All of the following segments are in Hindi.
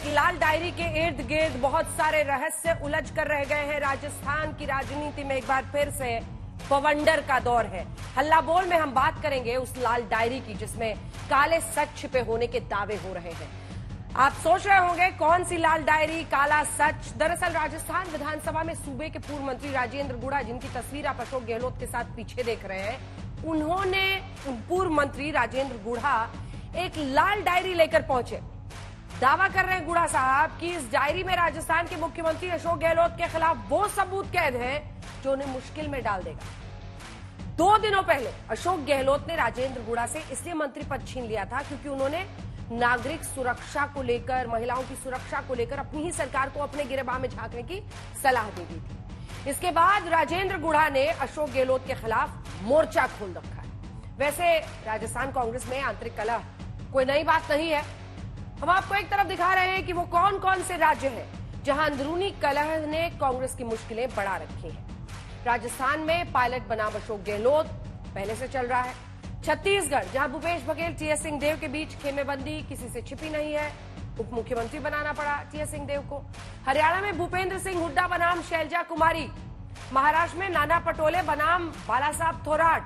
कि लाल डायरी के इर्द गिर्द बहुत सारे रहस्य उलझ कर रह गए हैं। राजस्थान की राजनीति में एक बार फिर से बवंडर का दौर है। हल्ला बोल में हम बात करेंगे उस लाल डायरी की जिसमें काले सच छिपे होने के दावे हो रहे हैं। आप सोच रहे होंगे कौन सी लाल डायरी, काला सच। दरअसल राजस्थान विधानसभा में सूबे के पूर्व मंत्री राजेंद्र गुढ़ा, जिनकी तस्वीर आप अशोक गहलोत के साथ पीछे देख रहे हैं, उन्होंने पूर्व मंत्री राजेंद्र गुढ़ा एक लाल डायरी लेकर पहुंचे। दावा कर रहे हैं गुढ़ा साहब कि इस डायरी में राजस्थान के मुख्यमंत्री अशोक गहलोत के खिलाफ वो सबूत कैद है जो उन्हें मुश्किल में डाल देगा। 2 दिनों पहले अशोक गहलोत ने राजेंद्र गुढ़ा से इसलिए मंत्री पद छीन लिया था क्योंकि उन्होंने नागरिक सुरक्षा को लेकर, महिलाओं की सुरक्षा को लेकर अपनी ही सरकार को अपने गिरेबान में झांकने की सलाह दे दी थी। इसके बाद राजेंद्र गुढ़ा ने अशोक गहलोत के खिलाफ मोर्चा खोल रखा है। वैसे राजस्थान कांग्रेस में आंतरिक कलह कोई नई बात नहीं है। हम आपको एक तरफ दिखा रहे हैं कि वो कौन कौन से राज्य हैं जहां अंदरूनी कलह ने कांग्रेस की मुश्किलें बढ़ा रखी हैं। राजस्थान में पायलट बनाम अशोक गहलोत पहले से चल रहा है। छत्तीसगढ़, जहां भूपेश बघेल, टीएस सिंहदेव के बीच खेमेबंदी किसी से छिपी नहीं है, उप मुख्यमंत्री बनाना पड़ा टीएस सिंहदेव को। हरियाणा में भूपेंद्र सिंह हुड्डा बनाम शैलजा कुमारी। महाराष्ट्र में नाना पटोले बनाम बाला साहब थोराट।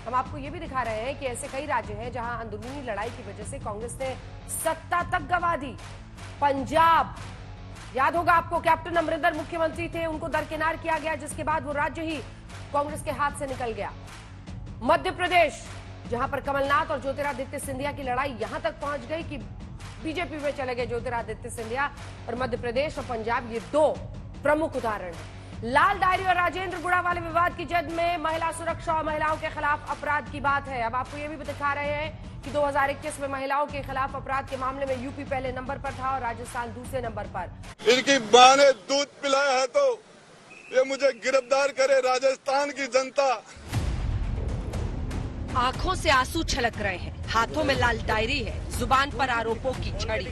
हम आपको ये भी दिखा रहे हैं कि ऐसे कई राज्य हैं जहां अंदरूनी लड़ाई की वजह से कांग्रेस ने सत्ता तक गंवा दी। पंजाब, याद होगा आपको, कैप्टन अमरिंदर मुख्यमंत्री थे, उनको दरकिनार किया गया, जिसके बाद वो राज्य ही कांग्रेस के हाथ से निकल गया। मध्य प्रदेश, जहां पर कमलनाथ और ज्योतिरादित्य सिंधिया की लड़ाई यहां तक पहुंच गई कि बीजेपी में चले गए ज्योतिरादित्य सिंधिया। और मध्य प्रदेश और पंजाब ये 2 प्रमुख उदाहरण हैं। लाल डायरी और राजेंद्र गुढ़ा वाले विवाद की जद में महिला सुरक्षा और महिलाओं के खिलाफ अपराध की बात है। अब आपको ये भी दिखा रहे हैं कि 2021 में महिलाओं के खिलाफ अपराध के मामले में यूपी पहले नंबर पर था और राजस्थान दूसरे नंबर पर। इनकी मां ने दूध पिलाया है तो ये मुझे गिरफ्तार करे राजस्थान की जनता। आंखों से आंसू छलक रहे हैं, हाथों में लाल डायरी है, जुबान पर आरोपों की छड़ी।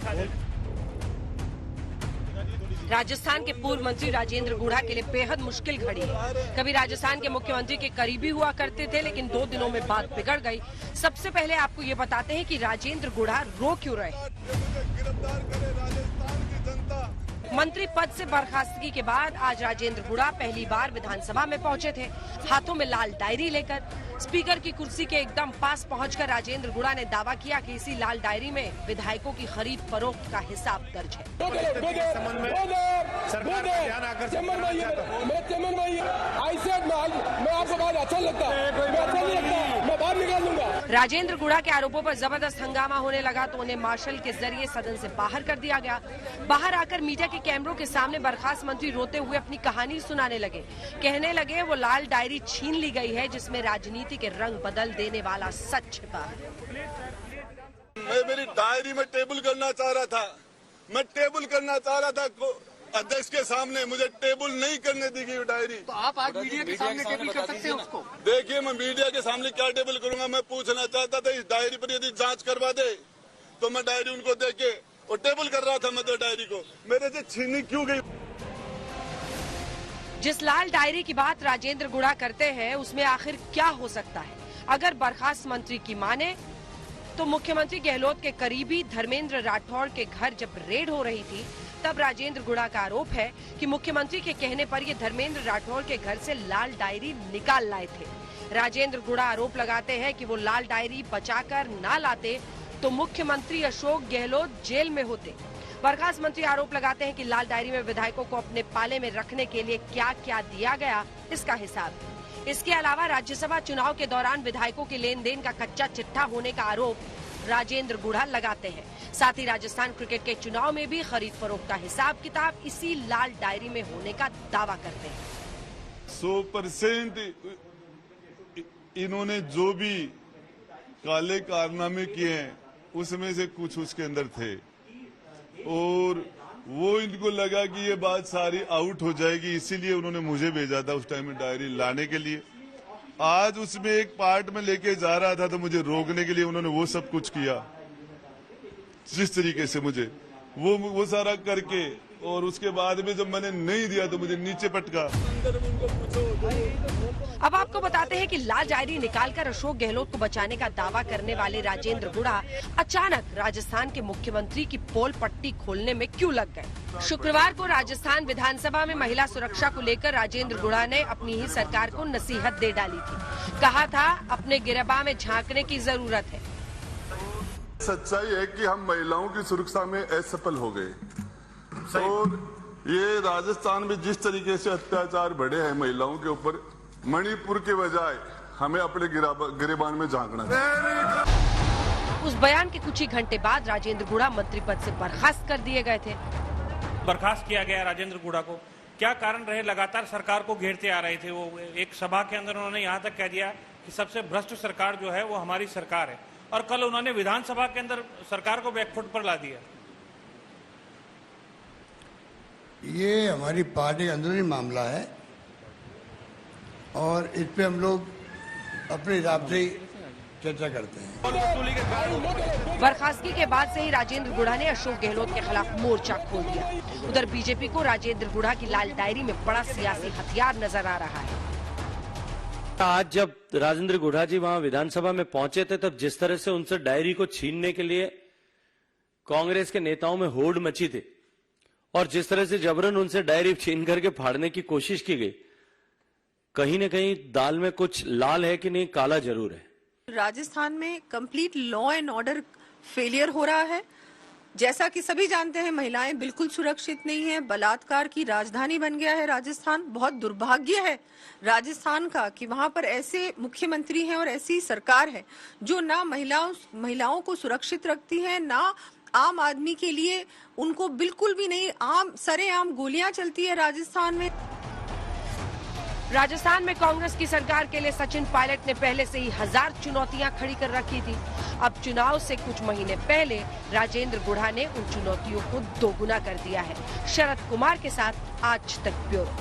राजस्थान के पूर्व मंत्री राजेंद्र गुढ़ा के लिए बेहद मुश्किल घड़ी है। कभी राजस्थान के मुख्यमंत्री के करीबी हुआ करते थे, लेकिन 2 दिनों में बात बिगड़ गई। सबसे पहले आपको ये बताते हैं कि राजेंद्र गुढ़ा रो क्यों रहे। मंत्री पद से बर्खास्तगी के बाद आज राजेंद्र गुढ़ा पहली बार विधानसभा में पहुंचे थे, हाथों में लाल डायरी लेकर। स्पीकर की कुर्सी के एकदम पास पहुंचकर राजेंद्र गुढ़ा ने दावा किया कि इसी लाल डायरी में विधायकों की खरीद फरोख्त का हिसाब दर्ज है। राजेंद्र गुढ़ा के आरोपों पर जबरदस्त हंगामा होने लगा तो उन्हें मार्शल के जरिए सदन से बाहर कर दिया गया। बाहर आकर मीडिया के कैमरों के सामने बर्खास्त मंत्री रोते हुए अपनी कहानी सुनाने लगे। कहने लगे वो लाल डायरी छीन ली गई है जिसमें राजनीति के रंग बदल देने वाला सच छिपा है। मैं मेरी डायरी में टेबल करना चाह रहा था, मैं टेबल करना चाह रहा था अध्यक्ष के सामने, मुझे टेबल नहीं करने दी गई डायरी। तो आप आज मीडिया के सामने टेबल कर सकते हैं उसको। देखिए मैं मीडिया के सामने क्या टेबल करूंगा। मैं पूछना चाहता था इस डायरी पर यदि जांच करवा दे तो मैं डायरी उनको दे के और टेबल कर रहा था। मैं तो डायरी को मेरे से छीनी क्यों गई। जिस लाल डायरी की बात राजेंद्र गुढ़ा करते हैं उसमें आखिर क्या हो सकता है। अगर बर्खास्त मंत्री की माने तो मुख्यमंत्री गहलोत के करीबी धर्मेंद्र राठौड़ के घर जब रेड हो रही थी तब राजेंद्र गुढ़ा का आरोप है कि मुख्यमंत्री के कहने पर ये धर्मेंद्र राठौड़ के घर से लाल डायरी निकाल लाए थे। राजेंद्र गुढ़ा आरोप लगाते हैं कि वो लाल डायरी बचाकर ना लाते तो मुख्यमंत्री अशोक गहलोत जेल में होते। बर्खास्त मंत्री आरोप लगाते हैं कि लाल डायरी में विधायकों को अपने पाले में रखने के लिए क्या क्या दिया गया इसका हिसाब। इसके अलावा राज्यसभा चुनाव के दौरान विधायकों के लेन देन का कच्चा चिट्ठा होने का आरोप राजेंद्र गुढ़ा लगाते हैं। साथ ही राजस्थान क्रिकेट के चुनाव में भी खरीद फरोख्त का हिसाब किताब इसी लाल डायरी में होने का दावा करते हैं। 100% इन्होंने जो भी काले कारनामे किए हैं उसमें से कुछ उसके अंदर थे और वो इनको लगा कि ये बात सारी आउट हो जाएगी, इसीलिए उन्होंने मुझे भेजा था उस टाइम में डायरी लाने के लिए। आज उसमें एक पार्ट में लेके जा रहा था तो मुझे रोकने के लिए उन्होंने वो सब कुछ किया। जिस तरीके से मुझे वो सारा करके और उसके बाद में जब मैंने नहीं दिया तो मुझे नीचे पटका। अब आपको बताते हैं कि लाल डायरी निकालकर अशोक गहलोत को बचाने का दावा करने वाले राजेंद्र गुढ़ा अचानक राजस्थान के मुख्यमंत्री की पोल पट्टी खोलने में क्यों लग गए। शुक्रवार को राजस्थान विधानसभा में महिला सुरक्षा को लेकर राजेंद्र गुढ़ा ने अपनी ही सरकार को नसीहत दे डाली थी। कहा था अपने गिरबान में झांकने की जरूरत है। सच्चाई है कि हम महिलाओं की सुरक्षा में असफल हो गए और ये राजस्थान में जिस तरीके से अत्याचार बढ़े हैं महिलाओं के ऊपर, मणिपुर के बजाय हमें अपने गिरेबान में झांकना है। उस बयान के कुछ ही घंटे बाद राजेंद्र गुढ़ा मंत्री पद से बर्खास्त कर दिए गए थे। बर्खास्त किया गया राजेंद्र गुढ़ा को, क्या कारण रहे? लगातार सरकार को घेरते आ रहे थे वो। एक सभा के अंदर उन्होंने यहाँ तक कह दिया कि सबसे भ्रष्ट सरकार जो है वो हमारी सरकार है, और कल उन्होंने विधानसभा के अंदर सरकार को बैकफुट पर ला दिया। ये हमारी पार्टी का अंदरूनी मामला है और इस पे हम लोग अपने हिसाब से चर्चा करते हैं। बर्खास्तगी के बाद से ही राजेंद्र गुढ़ा ने अशोक गहलोत के खिलाफ मोर्चा खोल दिया। उधर बीजेपी को राजेंद्र गुढ़ा की लाल डायरी में बड़ा सियासी हथियार नजर आ रहा है। आज जब राजेंद्र गुढ़ा जी वहां विधानसभा में पहुंचे थे, तब जिस तरह से उनसे डायरी को छीनने के लिए कांग्रेस के नेताओं में होड़ मची थी और जिस तरह से जबरन उनसे डायरी छीन करके फाड़ने की कोशिश की गई, कहीं न कहीं दाल में कुछ लाल है कि नहीं, काला जरूर है। राजस्थान में complete law and order failure हो रहा है। जैसा कि सभी जानते हैं, महिलाएं बिल्कुल सुरक्षित नहीं है। बलात्कार की राजधानी बन गया है राजस्थान। बहुत दुर्भाग्य है राजस्थान का कि वहां पर ऐसे मुख्यमंत्री हैं और ऐसी सरकार है जो ना महिलाओं को सुरक्षित रखती है, ना आम आदमी के लिए उनको बिल्कुल भी नहीं। सरेआम गोलियां चलती है राजस्थान में। राजस्थान में कांग्रेस की सरकार के लिए सचिन पायलट ने पहले से ही 1000 चुनौतियां खड़ी कर रखी थी। अब चुनाव से कुछ महीने पहले राजेंद्र गुढ़ा ने उन चुनौतियों को दोगुना कर दिया है। शरद कुमार के साथ आज तक ब्यूरो।